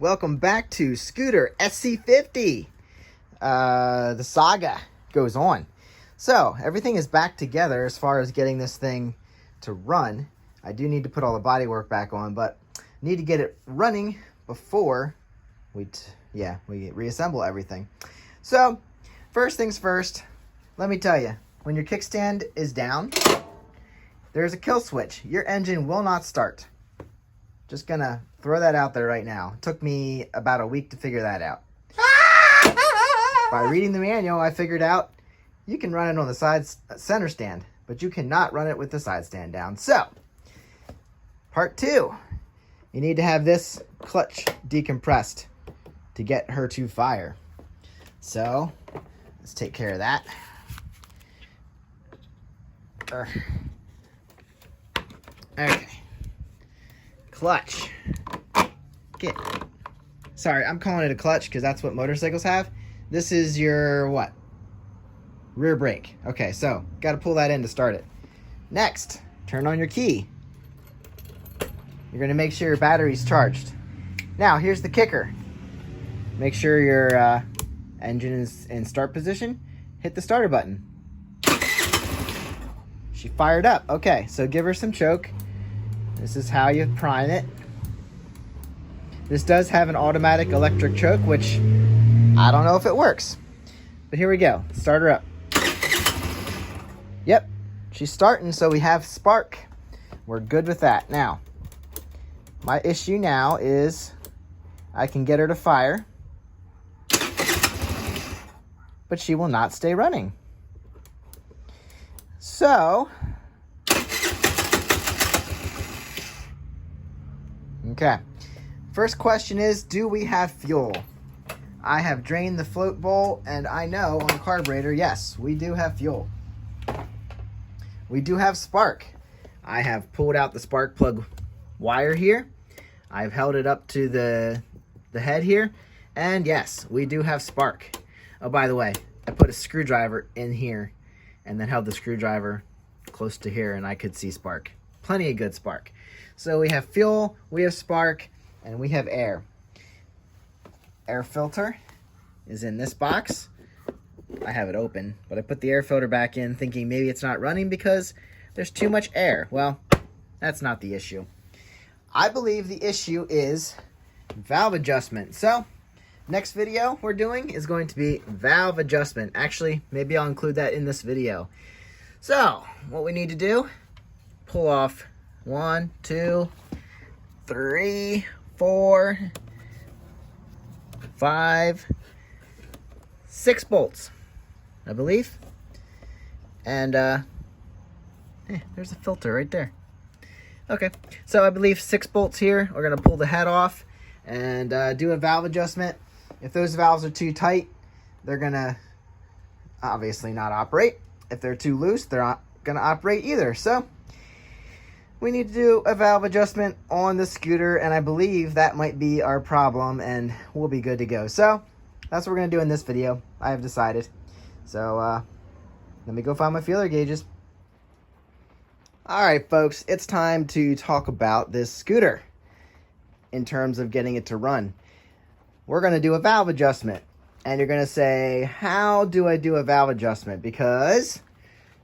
Welcome back to Scooter SC50. The saga goes on. So, everything is back together as far as getting this thing to run. I do need to put all the bodywork back on, but need to get it running before we reassemble everything. So, first things first, let me tell you, when your kickstand is down, there's a kill switch. Your engine will not start. Just gonna throw that out there right now. It took me about a week to figure that out. By reading the manual, I figured out you can run it on the center stand, but you cannot run it with the side stand down. So, part 2, you need to have this clutch decompressed to get her to fire. So, let's take care of that. Okay. Clutch. Sorry, I'm calling it a clutch because that's what motorcycles have. This is your what? Rear brake. Okay, so got to pull that in to start it. Next, turn on your key. You're going to make sure your battery's charged. Now, here's the kicker. Make sure your engine is in start position. Hit the starter button. She fired up. Okay, so give her some choke. This is how you prime it. This does have an automatic electric choke, which I don't know if it works. But here we go. Start her up. Yep, she's starting, so we have spark. We're good with that. Now, my issue now is I can get her to fire, but she will not stay running. So, okay. First question is, do we have fuel? I have drained the float bowl, and I know on the carburetor, yes, we do have fuel. We do have spark. I have pulled out the spark plug wire here. I've held it up to the head here, and yes, we do have spark. Oh, by the way, I put a screwdriver in here and then held the screwdriver close to here, and I could see spark. Plenty of good spark. So we have fuel, we have spark, and we have air. Air filter is in this box. I have it open, but I put the air filter back in thinking maybe it's not running because there's too much air. Well, that's not the issue. I believe the issue is valve adjustment. So, next video we're doing is going to be valve adjustment. Actually, maybe I'll include that in this video. So, what we need to do, pull off 1, 2, 3, 4, 5, 6 bolts, I believe. And there's a filter right there. Okay, so I believe 6 bolts here. We're gonna pull the head off and do a valve adjustment. If those valves are too tight, they're gonna obviously not operate. If they're too loose, they're not gonna operate either. So we need to do a valve adjustment on the scooter, and I believe that might be our problem, and we'll be good to go. So that's what we're gonna do in this video. I have decided. So let me go find my feeler gauges. All right, folks, it's time to talk about this scooter in terms of getting it to run. We're gonna do a valve adjustment, and you're gonna say, how do I do a valve adjustment? Because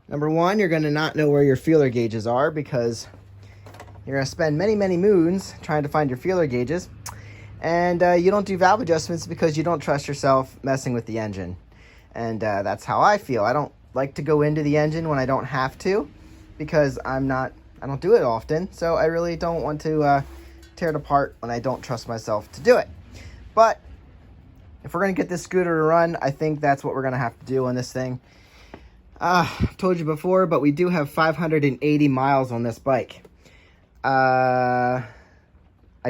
number one, you're gonna not know where your feeler gauges are because you're gonna spend many, many moons trying to find your feeler gauges. And you don't do valve adjustments because you don't trust yourself messing with the engine. And that's how I feel. I don't like to go into the engine when I don't have to because I don't do it often. So I really don't want to tear it apart when I don't trust myself to do it. But if we're gonna get this scooter to run, I think that's what we're gonna have to do on this thing. I've told you before, but we do have 580 miles on this bike. I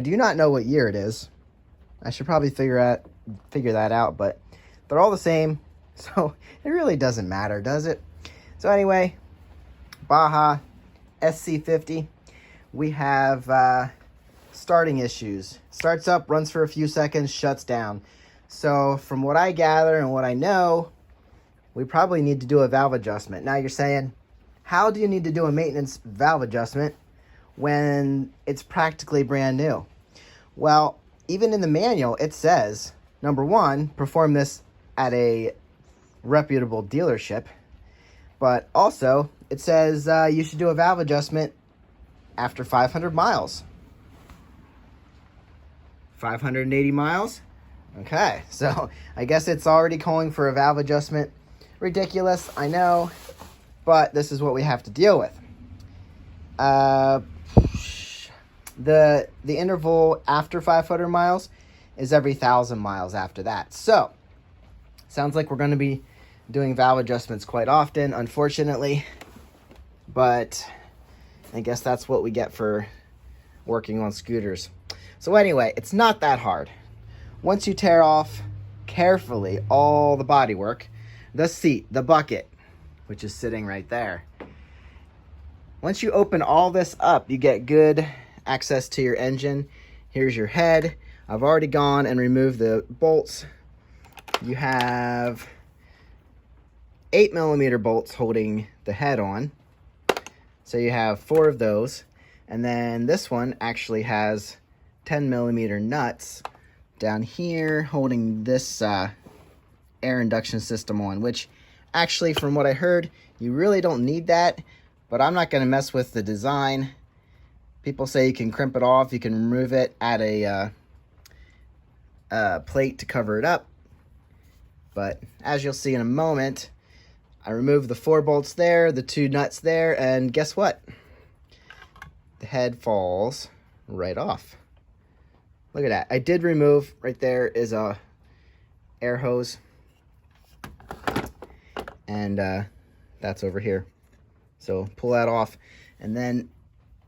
do not know what year it is. I should probably figure that out, but they're all the same, so it really doesn't matter, does it? So anyway, Baja SC50, we have starting issues. Starts up, runs for a few seconds, shuts down. So from what I gather and what I know, we probably need to do a valve adjustment. Now you're saying, how do you need to do a maintenance valve adjustment when it's practically brand new? Well, even in the manual, it says, number one, perform this at a reputable dealership. But also, it says you should do a valve adjustment after 500 miles. 580 miles? Okay, so I guess it's already calling for a valve adjustment. Ridiculous, I know, but this is what we have to deal with. The interval after 500 miles is every 1,000 miles after that. So, sounds like we're going to be doing valve adjustments quite often, unfortunately. But I guess that's what we get for working on scooters. So anyway, it's not that hard. Once you tear off carefully all the bodywork, the seat, the bucket, which is sitting right there. Once you open all this up, you get good access to your engine. Here's your head. I've already gone and removed the bolts. You have 8mm bolts holding the head on. So you have 4 of those. And then this one actually has 10mm nuts down here holding this air induction system on, which actually, from what I heard, you really don't need that, but I'm not going to mess with the design. People say you can crimp it off, you can remove it, add a plate to cover it up. But as you'll see in a moment, I removed the 4 bolts there, the 2 nuts there, and guess what? The head falls right off. Look at that. I did remove, right there is a air hose. And that's over here. So pull that off. And then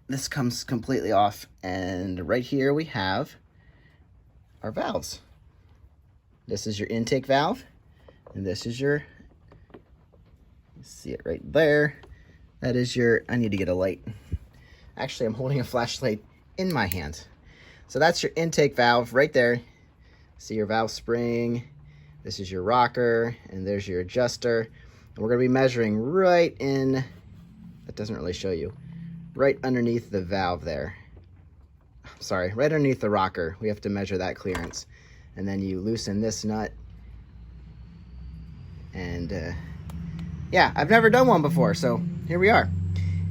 this comes completely off. And right here we have our valves. This is your intake valve. And this is your, see it right there. That is your, I need to get a light. Actually, I'm holding a flashlight in my hand. So that's your intake valve right there. See your valve spring. This is your rocker, and there's your adjuster. And we're going to be measuring right in, that doesn't really show you, right underneath the valve there. Sorry, right underneath the rocker. We have to measure that clearance. And then you loosen this nut. And yeah, I've never done one before, so here we are.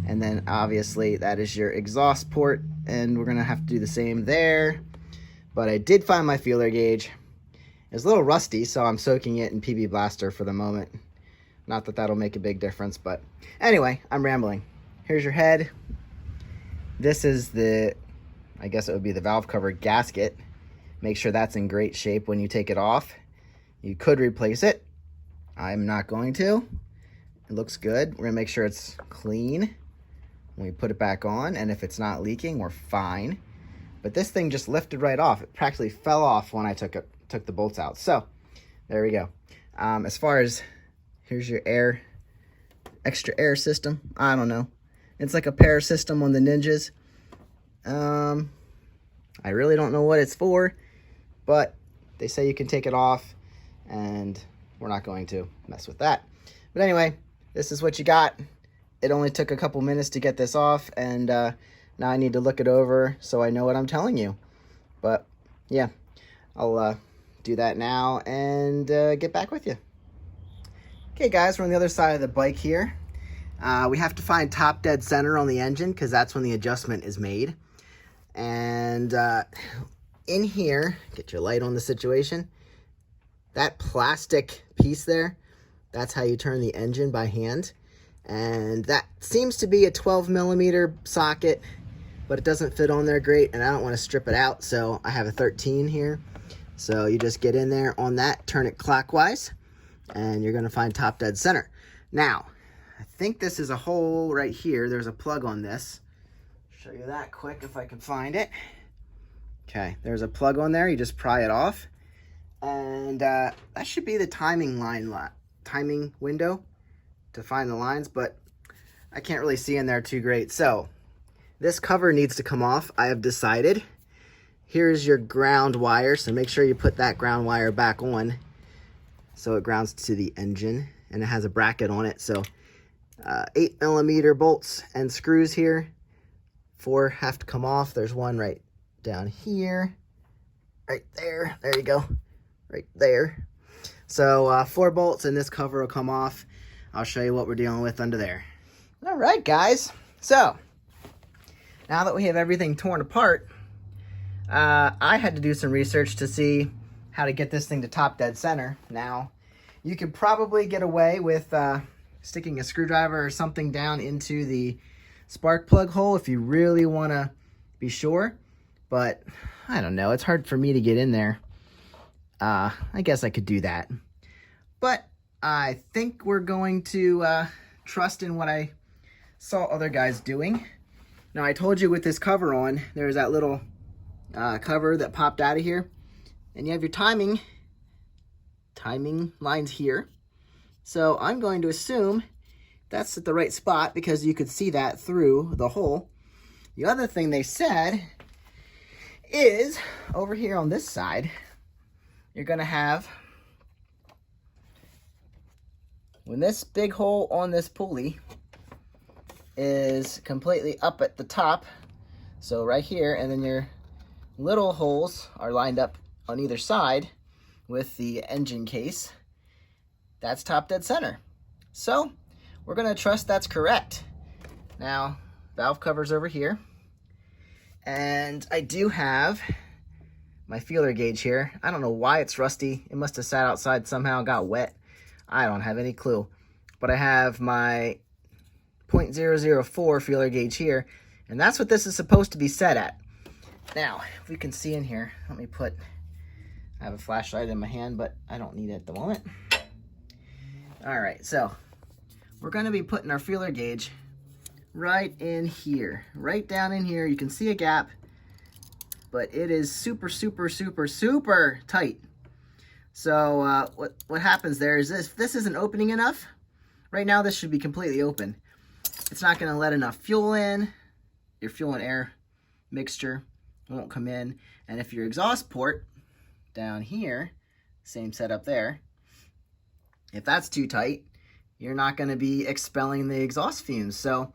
And then obviously that is your exhaust port, and we're going to have to do the same there. But I did find my feeler gauge. It's a little rusty, so I'm soaking it in PB Blaster for the moment. Not that that'll make a big difference, but anyway, I'm rambling. Here's your head. This is the, I guess it would be the valve cover gasket. Make sure that's in great shape when you take it off. You could replace it. I'm not going to. It looks good. We're gonna make sure it's clean when we put it back on, and if it's not leaking, we're fine. But this thing just lifted right off. It practically fell off when I took the bolts out. So there we go. As far as, here's your extra air system. I don't know. It's like a pair system on the Ninjas. I really don't know what it's for, but they say you can take it off, and we're not going to mess with that. But anyway, this is what you got. It only took a couple minutes to get this off, and now I need to look it over so I know what I'm telling you. But yeah, I'll do that now and get back with you. Okay guys, we're on the other side of the bike here. We have to find top dead center on the engine because that's when the adjustment is made. And in here, get your light on the situation. That plastic piece there, that's how you turn the engine by hand. And that seems to be a 12mm socket, but it doesn't fit on there great, and I don't want to strip it out, so I have a 13 here. So you just get in there on that, turn it clockwise, and you're going to find top dead center. Now, I think this is a hole right here. There's a plug on this. Show you that quick if I can find it. Okay, there's a plug on there. You just pry it off. And that should be the timing window to find the lines, but I can't really see in there too great. So this cover needs to come off, I have decided. Here's your ground wire, so make sure you put that ground wire back on so it grounds to the engine, and it has a bracket on it. So 8mm bolts and screws here. 4 have to come off. There's one right down here, right there. There you go. Right there. So 4 bolts and this cover will come off. I'll show you what we're dealing with under there. All right, guys. So now that we have everything torn apart, I had to do some research to see how to get this thing to top dead center. Now, you could probably get away with sticking a screwdriver or something down into the spark plug hole if you really want to be sure. But I don't know. It's hard for me to get in there. I guess I could do that. But I think we're going to trust in what I saw other guys doing. Now, I told you with this cover on, there's that little cover that popped out of here. And you have your timing lines here. So I'm going to assume that's at the right spot because you could see that through the hole. The other thing they said is over here on this side, you're going to have, when this big hole on this pulley is completely up at the top, so right here, and then your little holes are lined up on either side with the engine case, that's top dead center. So we're going to trust that's correct. Now, valve cover's over here, and I do have my feeler gauge here. I don't know why it's rusty. It must have sat outside somehow and got wet. I don't have any clue. But I have my 0.004 feeler gauge here, and that's what this is supposed to be set at. Now, if we can see in here, let me put, I have a flashlight in my hand, but I don't need it at the moment. All right, so we're going to be putting our feeler gauge right in here, right down in here. You can see a gap, but it is super, super, super, super tight. So what happens there is this isn't opening enough. Right now, this should be completely open. It's not going to let enough fuel in. Your fuel and air mixture won't come in. And if your exhaust port down here, same setup there, if that's too tight, you're not going to be expelling the exhaust fumes. So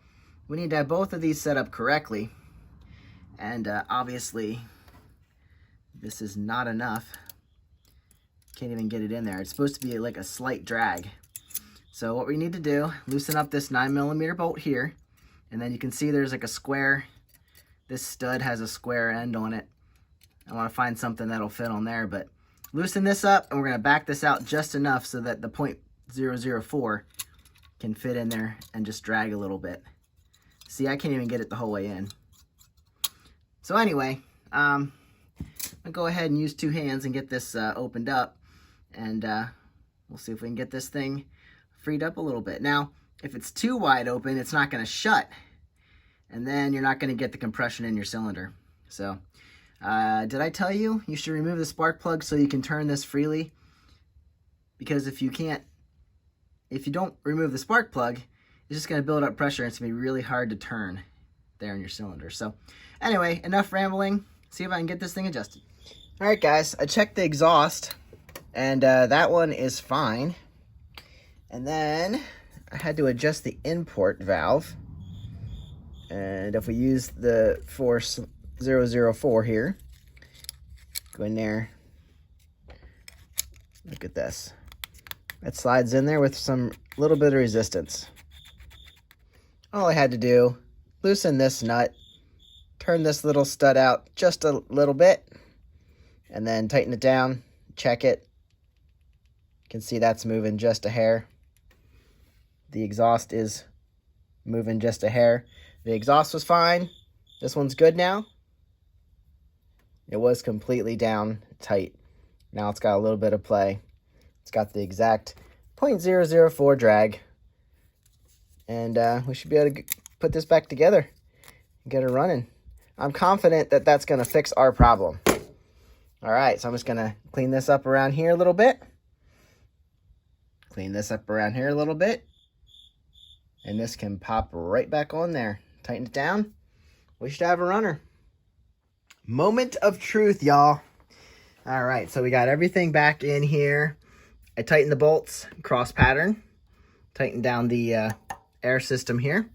we need to have both of these set up correctly. And obviously, this is not enough. Can't even get it in there. It's supposed to be like a slight drag. So what we need to do, loosen up this 9mm bolt here. And then you can see there's like a square. This stud has a square end on it. I want to find something that'll fit on there, but loosen this up, and we're going to back this out just enough so that the 0.004 can fit in there and just drag a little bit. See, I can't even get it the whole way in. So anyway, I'll go ahead and use 2 hands and get this opened up, and we'll see if we can get this thing freed up a little bit. Now, if it's too wide open, it's not going to shut, and then you're not going to get the compression in your cylinder. So did I tell you you should remove the spark plug so you can turn this freely? Because if you don't remove the spark plug, it's just going to build up pressure and it's going to be really hard to turn there in your cylinder. So anyway, enough rambling. See if I can get this thing adjusted. All right, guys, I checked the exhaust, and that one is fine. And then I had to adjust the import valve. And if we use the force 004 here, go in there, look at this. It slides in there with some little bit of resistance. All I had to do, loosen this nut, turn this little stud out just a little bit, and then tighten it down, check it. You can see that's moving just a hair. The exhaust is moving just a hair. The exhaust was fine. This one's good now. It was completely down tight. Now it's got a little bit of play. It's got the exact 0.004 drag. And we should be able to put this back together and get it running. I'm confident that that's going to fix our problem. All right, so I'm just going to clean this up around here a little bit. Clean this up around here a little bit. And this can pop right back on there. Tighten it down. We should have a runner. Moment of truth, y'all. All right, so we got everything back in here. I tightened the bolts, cross pattern. Tightened down the air system here.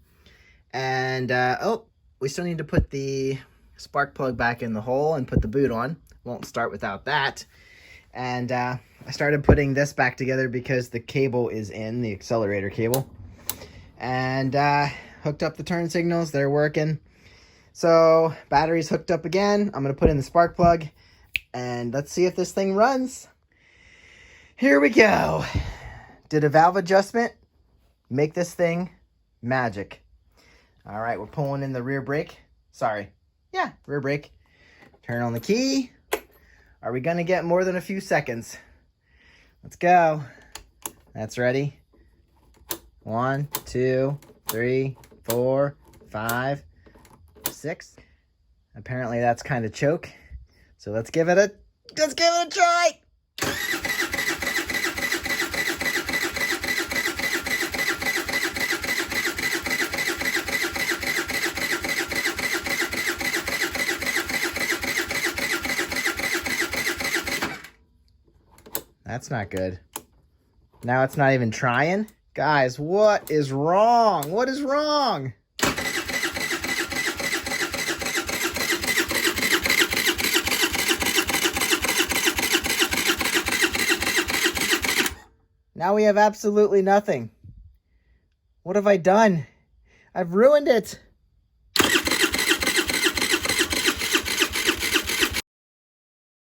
And, oh, we still need to put the spark plug back in the hole and put the boot on. won't start without that. And I started putting this back together because the cable is in, the accelerator cable. And hooked up the turn signals. They're working. So battery's hooked up again. I'm going to put in the spark plug. And let's see if this thing runs. Here we go. Did a valve adjustment make this thing magic. All right, we're pulling in the rear brake. Sorry. Yeah, rear brake. Turn on the key. Are we going to get more than a few seconds? Let's go. That's ready. 1, 2, 3, 4, 5, 6. Apparently that's kind of choke. So let's give it a try. That's not good. Now it's not even trying. Guys, what is wrong? What is wrong? Now we have absolutely nothing. What have I done? I've ruined it.